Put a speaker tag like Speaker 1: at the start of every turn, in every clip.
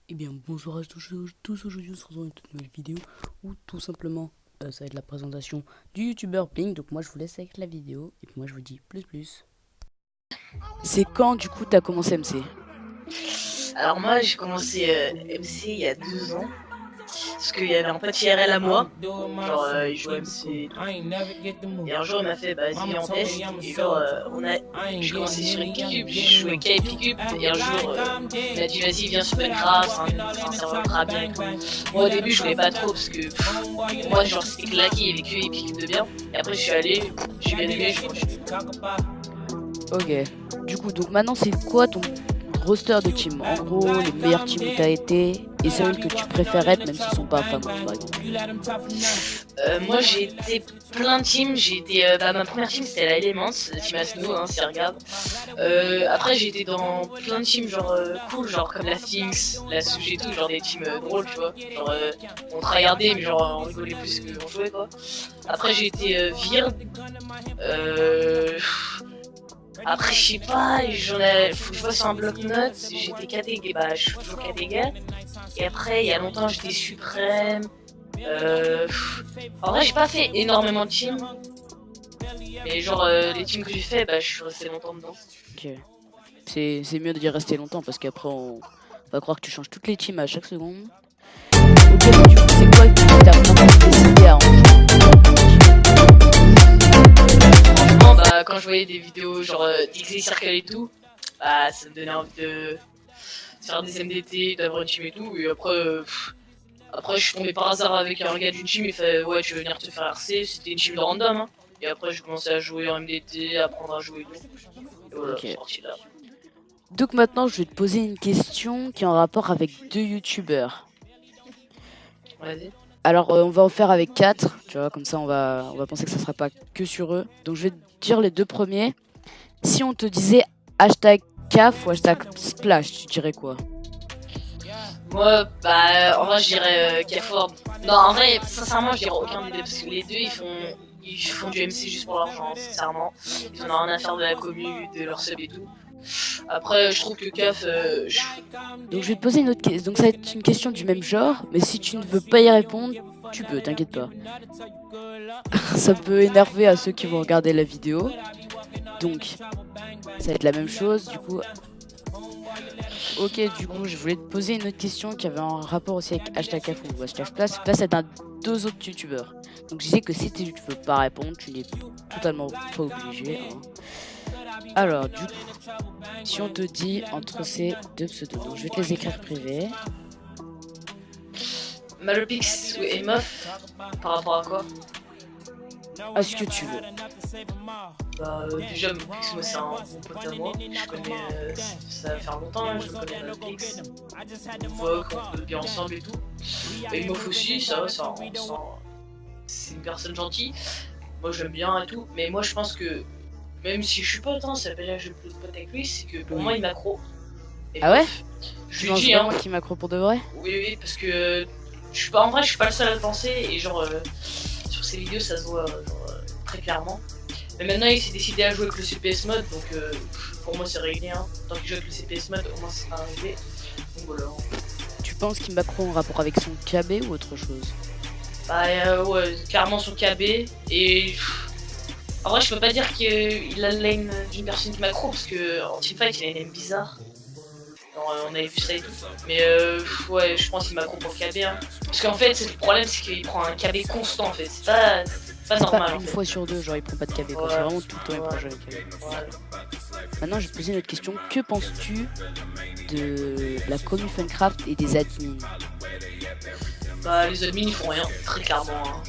Speaker 1: Eh bien, bonjour à tous, aujourd'hui on se retrouve dans une toute nouvelle vidéo où tout simplement ça va être la présentation du youtubeur Blink. Donc moi je vous laisse avec la vidéo et puis moi je vous dis plus. C'est quand du coup t'as commencé MC?
Speaker 2: Alors moi j'ai commencé MC il y a 2 ans parce qu'il y avait un pote IRL à moi, genre il jouait MC et tout. Et un jour il m'a fait vas-y viens en test et genre j'ai commencé sur Epicube, j'ai joué qu'à Epicube et un jour il m'a dit vas-y viens sur Minecraft, c'est un serveur grave bien et tout. Moi au début je voulais pas trop parce que pour moi genre c'était claqué, il y avait que Epicube de bien. Et après je suis allé, j'ai bien aimé, je continue.
Speaker 1: Ok. Du coup donc maintenant c'est quoi ton roster de team? En gros les meilleurs teams où t'as été et celles que tu préfères être même s'ils sont pas fameux par exemple.
Speaker 2: Moi j'ai été plein de teams, j'ai été ma première team c'était la Elements, team Asno hein, si tu regardes. Après j'ai été dans plein de teams genre cool, genre comme la Sphinx, la Suge et tout, genre des teams drôles tu vois. Genre on tryhardait mais genre on rigolait plus qu'on jouait quoi. Après j'ai été Vir. Après je sais pas, faut que je vois sur un bloc-notes, j'étais KTG, bah je suis toujours KTG. Et après il y a longtemps j'étais Suprême. Euh, En vrai, j'ai pas fait énormément de teams, mais genre les teams que j'ai fait, bah je suis resté longtemps dedans.
Speaker 1: Ok. C'est mieux d'y rester longtemps parce qu'après on va croire que tu changes toutes les teams à chaque seconde. Ok, mais du coup c'est quoi qui t'a vraiment décidé à en
Speaker 2: Franchement, bah quand je voyais des vidéos genre d'XZ Circle et tout, bah ça me donnait envie de faire des MDT, d'avoir une team et tout. Et après je suis tombé par hasard avec un gars d'une team, il fait ouais tu veux venir te faire RC, c'était une team de random. Hein. Et après j'ai commencé à jouer en MDT, à apprendre à jouer et tout. Et voilà, c'est
Speaker 1: Ok.
Speaker 2: parti là.
Speaker 1: Donc maintenant, je vais te poser une question qui est en rapport avec deux youtubeurs.
Speaker 2: Vas-y.
Speaker 1: Alors, on va en faire avec quatre, tu vois, comme ça on va penser que ça sera pas que sur eux. Donc, je vais te dire les deux premiers. Si on te disait hashtag CAF ou hashtag Splash, tu dirais quoi?
Speaker 2: Moi, bah, en vrai, je dirais Carrefour. Non, en vrai, sincèrement, je dirais aucun des deux, parce que les deux, ils font du MC juste pour l'argent, sincèrement. Ils en ont rien à faire de la commu, de leur sub et tout. Après, je trouve que CAF,
Speaker 1: Donc, je vais te poser une autre question. Donc, ça va être une question du même genre, mais si tu ne veux pas y répondre, tu peux, t'inquiète pas. Ça peut énerver à ceux qui vont regarder la vidéo. Donc, ça va être la même chose. Du coup, ok, du coup, je voulais te poser une autre question qui avait un rapport aussi avec hashtag CAF ou hashtag Splash. Là, c'est deux autres youtubeurs. Donc, je disais que si tu ne veux pas répondre, tu n'es totalement pas obligé. Hein. Alors, du coup, si on te dit entre ces deux pseudos, donc je vais te les écrire privés.
Speaker 2: Malopix et Moff, par rapport à quoi?
Speaker 1: À ce que tu veux.
Speaker 2: Bah, déjà, Malopix, moi, c'est un bon pote à moi. Je connais, ça va faire longtemps, hein, je connais Malopix. On voit qu'on peut bien ensemble et tout. Et Moff aussi, ça va, c'est une personne gentille. Moi, j'aime bien et tout. Mais moi, je pense que même si je suis pote, hein, ça veut pas dire que je suis pote avec lui, c'est que pour
Speaker 1: Oui.
Speaker 2: moi il m'accro. Et
Speaker 1: Ah ouais?
Speaker 2: meuf, je
Speaker 1: Tu
Speaker 2: lui
Speaker 1: penses
Speaker 2: dis hein,
Speaker 1: vraiment qu'il m'accro pour de vrai?
Speaker 2: oui oui parce que je suis pas en vrai je suis pas le seul à le penser et genre sur ses vidéos ça se voit genre, très clairement. Mais maintenant il s'est décidé à jouer avec le CPS mode donc pour moi c'est réglé hein. Tant qu'il joue avec le CPS mode au moins c'est pas réglé. Donc voilà.
Speaker 1: Tu penses qu'il m'accro en rapport avec son KB ou autre chose?
Speaker 2: Bah ouais clairement son KB et en vrai je peux pas dire qu'il a le lane d'une personne qui m'accro parce que en teamfight il a une lane bizarre. On avait vu ça et tout. Mais ouais, je pense qu'il m'a pour KB. Hein. Parce qu'en fait, le problème, c'est qu'il prend un KB constant en fait. C'est pas
Speaker 1: C'est pas
Speaker 2: normal en
Speaker 1: une
Speaker 2: fait.
Speaker 1: fois sur deux, genre il prend pas de KB quoi. C'est vraiment tout le temps il prend jamais de KB.
Speaker 2: Ouais.
Speaker 1: Maintenant, je vais te poser une autre question. Que penses-tu de la commu Funcraft et des admins?
Speaker 2: Bah, les admins ils font rien, très clairement. Hein.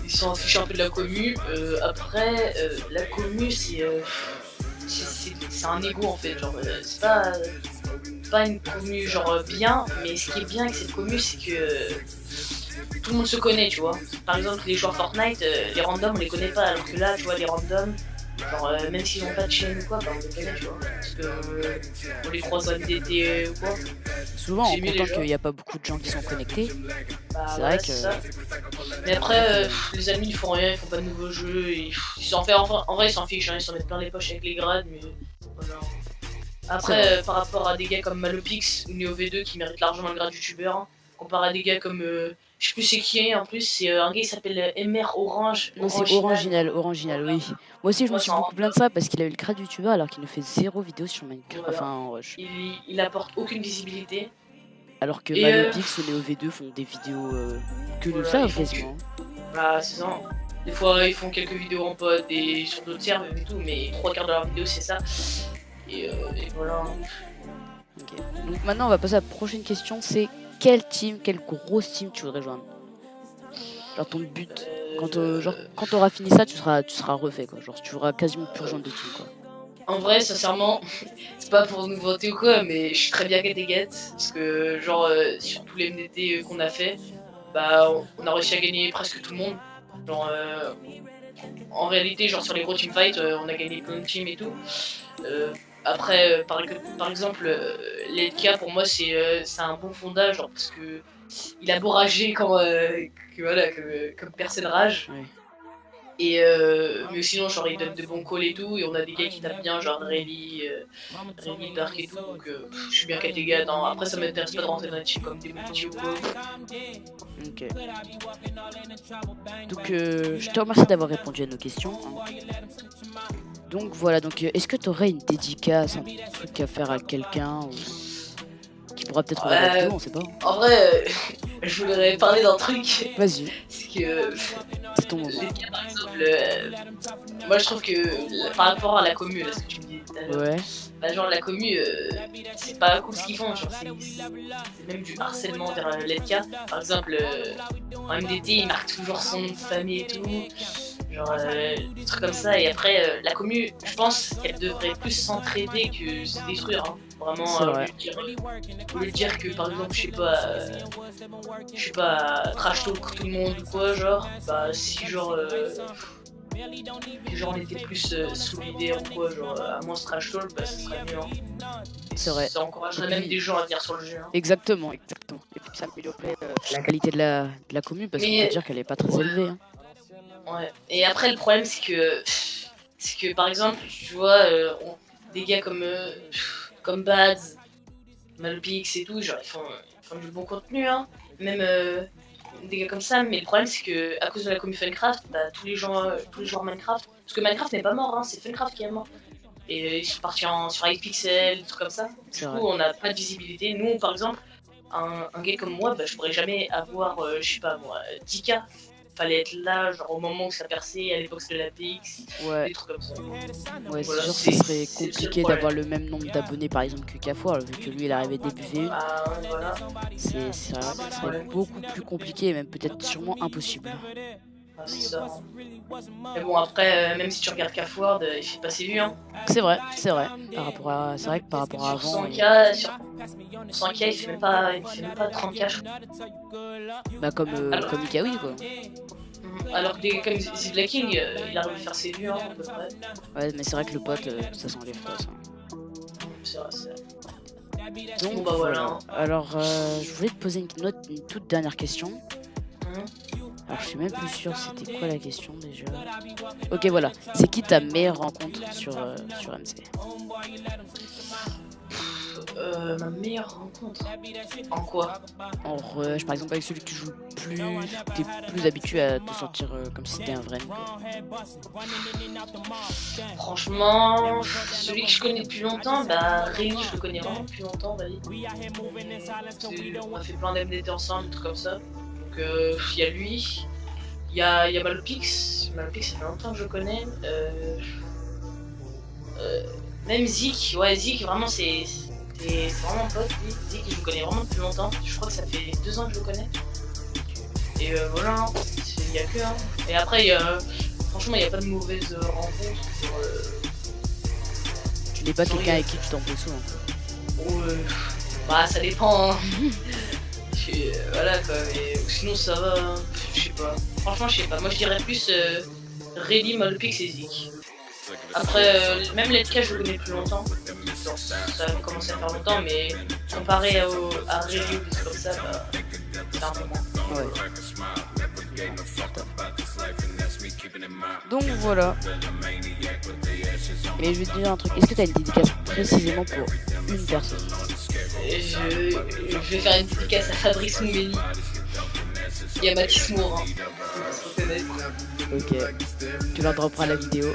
Speaker 2: Ils sont affichés un peu de la commu. Après, la commu c'est un ego en fait. Genre, c'est pas une commu genre bien, mais ce qui est bien avec cette commu, c'est que tout le monde se connaît, tu vois. Par exemple, les joueurs Fortnite, les randoms, on les connaît pas, alors que là, tu vois, les randoms, genre, même s'ils ont pas de chaîne ou quoi, bah, on les connaît, tu vois. Parce que on les croise à MDT ou quoi.
Speaker 1: Souvent, en
Speaker 2: C'est mieux
Speaker 1: comptant
Speaker 2: déjà.
Speaker 1: qu'il n'y a pas beaucoup de gens qui sont connectés,
Speaker 2: Bah
Speaker 1: c'est vrai
Speaker 2: voilà,
Speaker 1: que.
Speaker 2: c'est ça. Mais après, les amis, ils font rien, ils font pas de nouveaux jeux. Ils s'en fait, en vrai, ils s'en fichent, hein, ils s'en mettent plein les poches avec les grades, mais voilà. Après, par rapport à des gars comme Malopix ou NeoV2 qui méritent largement le grade youtubeur, hein, comparé à des gars comme. Je sais plus c'est qui en plus, c'est un gars qui s'appelle MR Orange.
Speaker 1: Non, c'est
Speaker 2: Oranginal.
Speaker 1: Original, oui. Moi aussi, je me
Speaker 2: Moi,
Speaker 1: suis
Speaker 2: ça en
Speaker 1: beaucoup plaint de ça parce qu'il a eu le grade youtubeur alors qu'il ne fait 0 vidéo sur Minecraft.
Speaker 2: Voilà.
Speaker 1: Enfin, en rush.
Speaker 2: Il apporte aucune visibilité.
Speaker 1: Alors que
Speaker 2: Et,
Speaker 1: Malopix ou NeoV2 font des vidéos que le
Speaker 2: Voilà,
Speaker 1: savent
Speaker 2: ils font
Speaker 1: quasiment.
Speaker 2: Bah, c'est ça. Des fois, ils font quelques vidéos en pote et sur d'autres serveurs et tout, mais 3 quarts de leur vidéo, c'est ça. Et voilà.
Speaker 1: Ok. Donc maintenant, on va passer à la prochaine question. C'est quelle grosse team tu voudrais joindre? Genre ton but. Quand t'auras fini ça, tu seras refait quoi. Genre tu auras quasiment plus rejoindre de team quoi.
Speaker 2: En vrai, sincèrement, c'est pas pour nous vanter ou quoi, mais je suis très bien Kattegat. Parce que, genre, sur tous les MDT qu'on a fait, bah, on a réussi à gagner presque tout le monde. Genre, en réalité, genre sur les gros teamfights, on a gagné plein de teams et tout. Après, par exemple, l'Edka pour moi c'est un bon fondage, genre, parce que il a beau rager comme personne rage.
Speaker 1: Ouais.
Speaker 2: Et mais sinon, genre, il donne de bons calls et tout, et on a des gars qui tapent bien, genre Rayleigh, Dark et tout, donc je suis bien Kattegat. Hein. Après, ça m'intéresse pas de rentrer dans les teams comme des petits ou quoi.
Speaker 1: Ok. Donc je te remercie d'avoir répondu à nos questions. Hein. Donc voilà, est-ce que tu aurais une dédicace, un truc à faire à quelqu'un qui pourra peut-être regarder la vidéo, on sait pas.
Speaker 2: En vrai, je voudrais parler d'un truc.
Speaker 1: Vas-y.
Speaker 2: C'est que
Speaker 1: c'est ton moment.
Speaker 2: Les gars, par exemple, moi je trouve que par rapport à la commu, là, ce que tu me disais tout à l'heure,
Speaker 1: Ouais.
Speaker 2: bah, genre la commu, c'est pas cool ce qu'ils font, genre c'est même du harcèlement vers l'EDK. Par exemple, en MDT, il marque toujours son nom de famille et tout, genre des trucs comme ça. Et après, la commu, je pense qu'elle devrait plus s'entraider que se détruire. Hein. Vraiment, au lieu de dire que par exemple, je sais pas, trash talk tout le monde ou quoi, genre, bah si genre on était plus solidaires ou quoi, genre à moins ce trash talk, bah ça serait mieux. Hein.
Speaker 1: C'est vrai.
Speaker 2: Ça encouragerait même des gens à venir sur le jeu. Hein.
Speaker 1: Exactement. Et puis ça améliorerait la qualité de la commune parce qu'on peut dire qu'elle est pas très élevée. Hein.
Speaker 2: Ouais. Et après le problème c'est que par exemple, tu vois, des gars comme Bads, Malpix et tout, genre ils font du bon contenu, hein. Même des gars comme ça, mais le problème c'est que à cause de la commu Funcraft, bah, tous les joueurs Minecraft, parce que Minecraft n'est pas mort, hein, c'est Funcraft qui est mort. Et ils sont partis sur Hypixel, des trucs comme ça. Du coup, on n'a pas de visibilité. Nous, par exemple, un gars comme moi, bah, je pourrais jamais avoir, je sais pas moi, 10K. Fallait être là, genre au moment où ça perçait, à l'époque de la PX, des trucs comme ça.
Speaker 1: Ouais, voilà, c'est sûr que ça serait compliqué d'avoir le même nombre d'abonnés par exemple que Cafour, vu que lui il arrivait début V1.
Speaker 2: Voilà.
Speaker 1: C'est vrai que ça serait beaucoup plus compliqué et même peut-être sûrement impossible.
Speaker 2: Ah, c'est ça. Mais bon, après, même si tu regardes Cafour, il fait pas ses vues. Hein.
Speaker 1: C'est vrai. C'est vrai que par rapport à avant.
Speaker 2: 100K, sur 100K, il fait même pas 30K, je crois.
Speaker 1: Bah, comme Ikawi quoi.
Speaker 2: Alors que des gars comme Ziblaking, il arrive à faire ses vues, hein, à peu près.
Speaker 1: Ouais, mais c'est vrai que le pote, ça s'enlève pas ça.
Speaker 2: C'est vrai.
Speaker 1: Donc,
Speaker 2: bon, bah voilà.
Speaker 1: Alors, je voulais te poser une toute dernière question. Alors, je suis même plus sûr c'était quoi la question déjà. Ok, voilà. C'est qui ta meilleure rencontre sur MC?
Speaker 2: Ma meilleure rencontre. En quoi?
Speaker 1: En rush, par exemple avec celui que tu joues plus, t'es plus habitué à te sentir comme si c'était un vrai.
Speaker 2: Franchement, celui que je connais depuis longtemps, bah Rayleigh, je le connais vraiment depuis longtemps, Rayleigh. On a fait plein d'MDT ensemble, des trucs comme ça. Donc il y a lui, il y a Malopix, ça fait longtemps que je connais. Même Zik, ouais Zik, vraiment c'est vraiment pote, lui. Zik, je le connais vraiment depuis longtemps. Je crois que ça fait 2 ans que je le connais. Et voilà, il n'y a que. Hein. Et après, franchement, il n'y a pas de mauvaise rencontre.
Speaker 1: Tu n'es pas quelqu'un avec qui tu t'en peux souvent.
Speaker 2: Bah, ça dépend. Hein. Voilà quoi, mais sinon ça va. Hein. Je sais pas. Franchement, je sais pas. Moi, je dirais plus Rayleigh, Malopix et Zik. Après, même l'EDK, je le connais plus longtemps. Ça a commencé à faire longtemps, mais comparé à Rayleigh ou des trucs comme ça, bah, c'est un peu moins.
Speaker 1: Ouais. Donc voilà. Mais je vais te dire un truc, est-ce que t'as une dédicace précisément pour une personne?
Speaker 2: Je vais faire une dédicace à Fabrice Moumeni et à Mathis Morin. On va se reconnaître.
Speaker 1: Ok, tu leur dropperas la vidéo.